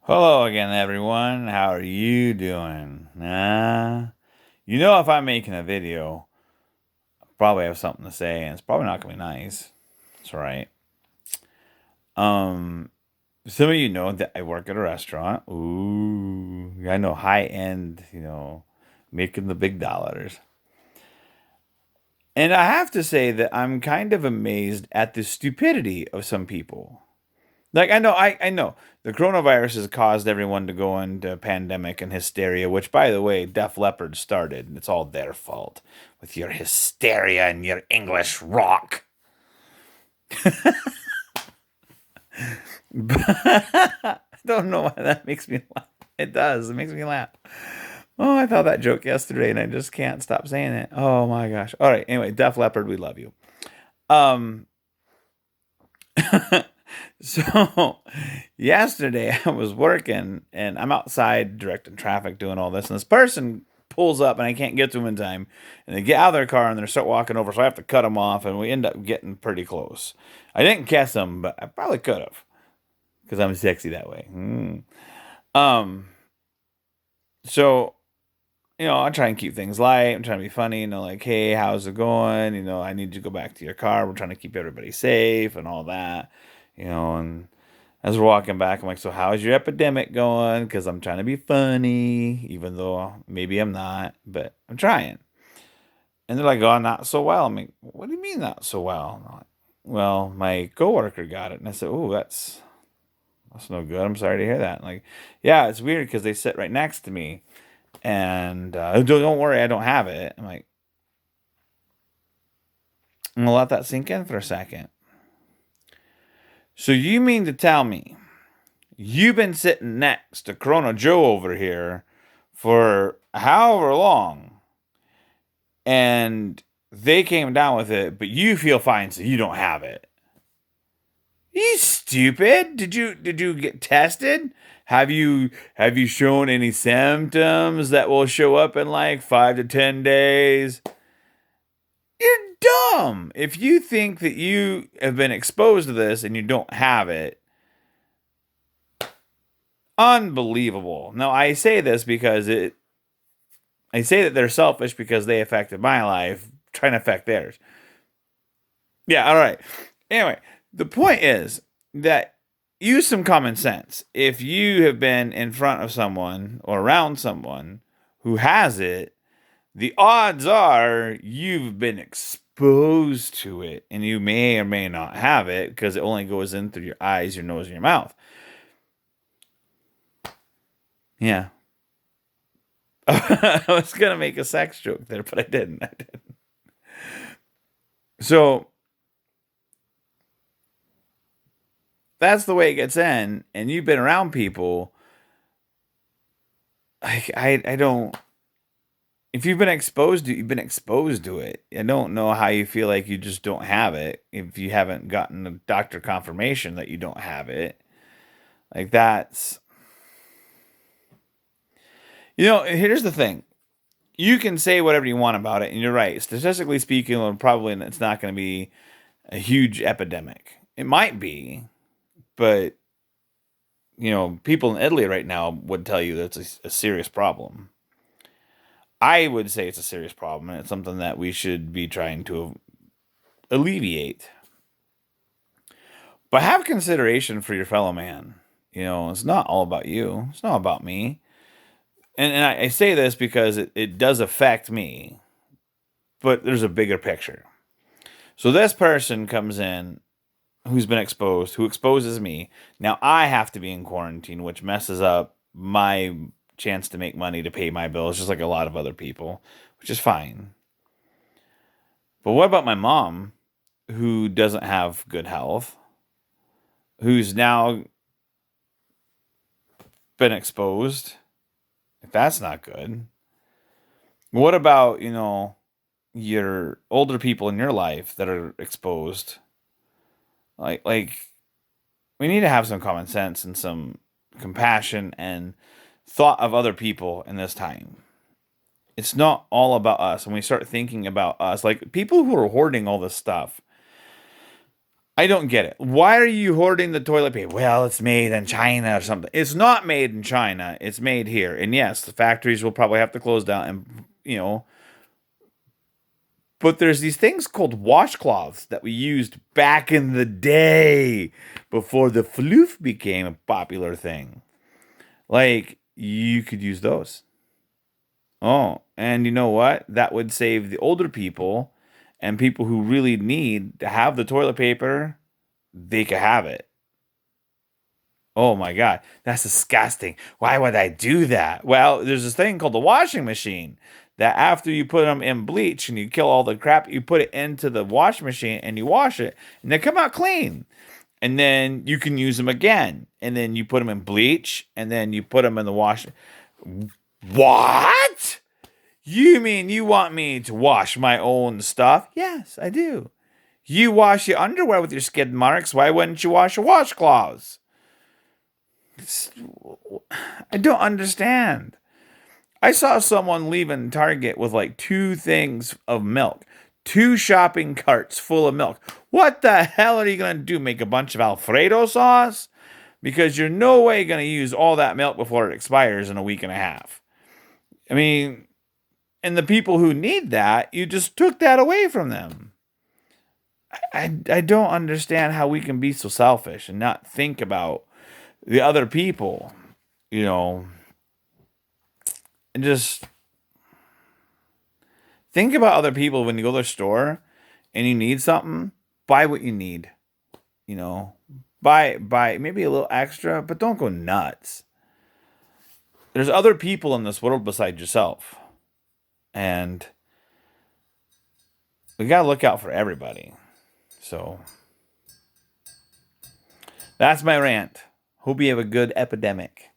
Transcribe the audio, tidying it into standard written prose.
Hello again, everyone. How are you doing? If I'm making a video, I probably have something to say, and it's probably not gonna be nice. That's right. Um, some of you know that I work at a restaurant. Ooh, I know high end. Making the big dollars. And I have to say that I'm kind of amazed at the stupidity of some people. Like I know the coronavirus has caused everyone to go into pandemic and hysteria, which by the way, Def Leppard started. It's all their fault with your hysteria and your English rock. I don't know why that makes me laugh. It does. It makes me laugh. Oh, I thought that joke yesterday and I just can't stop saying it. Oh my gosh. All right. Anyway, Def Leppard, we love you. Um So yesterday I was working and I'm outside directing traffic doing all this and this person pulls up and I can't get to them in time and they get out of their car and they start walking over so I have to cut them off and we end up getting pretty close. I didn't kiss them but I probably could have because I'm sexy that way. Um so I try and keep things light. I'm trying to be funny, like, hey, how's it going? I need you to go back to your car. We're trying to keep everybody safe and all that. And as we're walking back, I'm like, so how's your epidemic going? Because I'm trying to be funny, even though maybe I'm not, but I'm trying. And they're like, oh, not so well. I'm like, what do you mean not so well? And I'm like, well, my coworker got it. And I said, oh, that's no good. I'm sorry to hear that. Like, yeah, it's weird because they sit right next to me. And don't worry, I don't have it. I'm gonna let that sink in for a second. So you mean to tell me you've been sitting next to Corona Joe over here for however long, and they came down with it, but you feel fine, so you don't have it? You stupid! Did you get tested? Have you shown any symptoms that will show up in like 5 to 10 days? You're dumb. If you think that you have been exposed to this and you don't have it, unbelievable. Now I say this because I say that they're selfish because they affected my life, trying to affect theirs. Yeah, all right. Anyway, the point is that use some common sense. If you have been in front of someone or around someone who has it, the odds are you've been exposed to it and you may or may not have it because it only goes in through your eyes, your nose, and your mouth. Yeah. I was going to make a sex joke there, but I didn't. So that's the way it gets in. And you've been around people. I don't. If you've been exposed to, you've been exposed to it. I don't know how you feel like you just don't have it if you haven't gotten a doctor confirmation that you don't have it. Like that's here's the thing. You can say whatever you want about it, and you're right. Statistically speaking, probably it's not going to be a huge epidemic. It might be, but people in Italy right now would tell you that it's a serious problem. I would say it's a serious problem, and it's something that we should be trying to alleviate. But have consideration for your fellow man. It's not all about you. It's not about me. And I say this because it does affect me, but there's a bigger picture. So this person comes in who's been exposed, who exposes me. Now I have to be in quarantine, which messes up my chance to make money to pay my bills, just like a lot of other people, which is fine. But what about my mom, who doesn't have good health, who's now been exposed? If that's not good. What about, your older people in your life that are exposed? Like we need to have some common sense and some compassion and thought of other people in this time. It's not all about us. When we start thinking about us, like people who are hoarding all this stuff, I don't get it. Why are you hoarding the toilet paper? Well, it's made in China or something. It's not made in China. It's made here. And yes, the factories will probably have to close down and, but there's these things called washcloths that we used back in the day before the floof became a popular thing. Like, you could use those. Oh, and you know what? That would save the older people and people who really need to have the toilet paper, they could have it. Oh my God, that's disgusting. Why would I do that? Well, there's this thing called the washing machine that after you put them in bleach and you kill all the crap, you put it into the washing machine and you wash it and they come out clean. And then you can use them again. And then you put them in bleach and then you put them in the wash. What? You mean you want me to wash my own stuff? Yes, I do. You wash your underwear with your skid marks. Why wouldn't you wash your washcloths? I don't understand. I saw someone leaving Target with like 2 things of milk, 2 shopping carts full of milk. What the hell are you going to do? Make a bunch of Alfredo sauce? Because you're no way going to use all that milk before it expires in a week and a half. I mean, and the people who need that, you just took that away from them. I don't understand how we can be so selfish and not think about the other people, and just think about other people when you go to the store and you need something, buy what you need, you know, buy maybe a little extra, but don't go nuts. There's other people in this world besides yourself. And we got to look out for everybody. So that's my rant. Hope you have a good epidemic.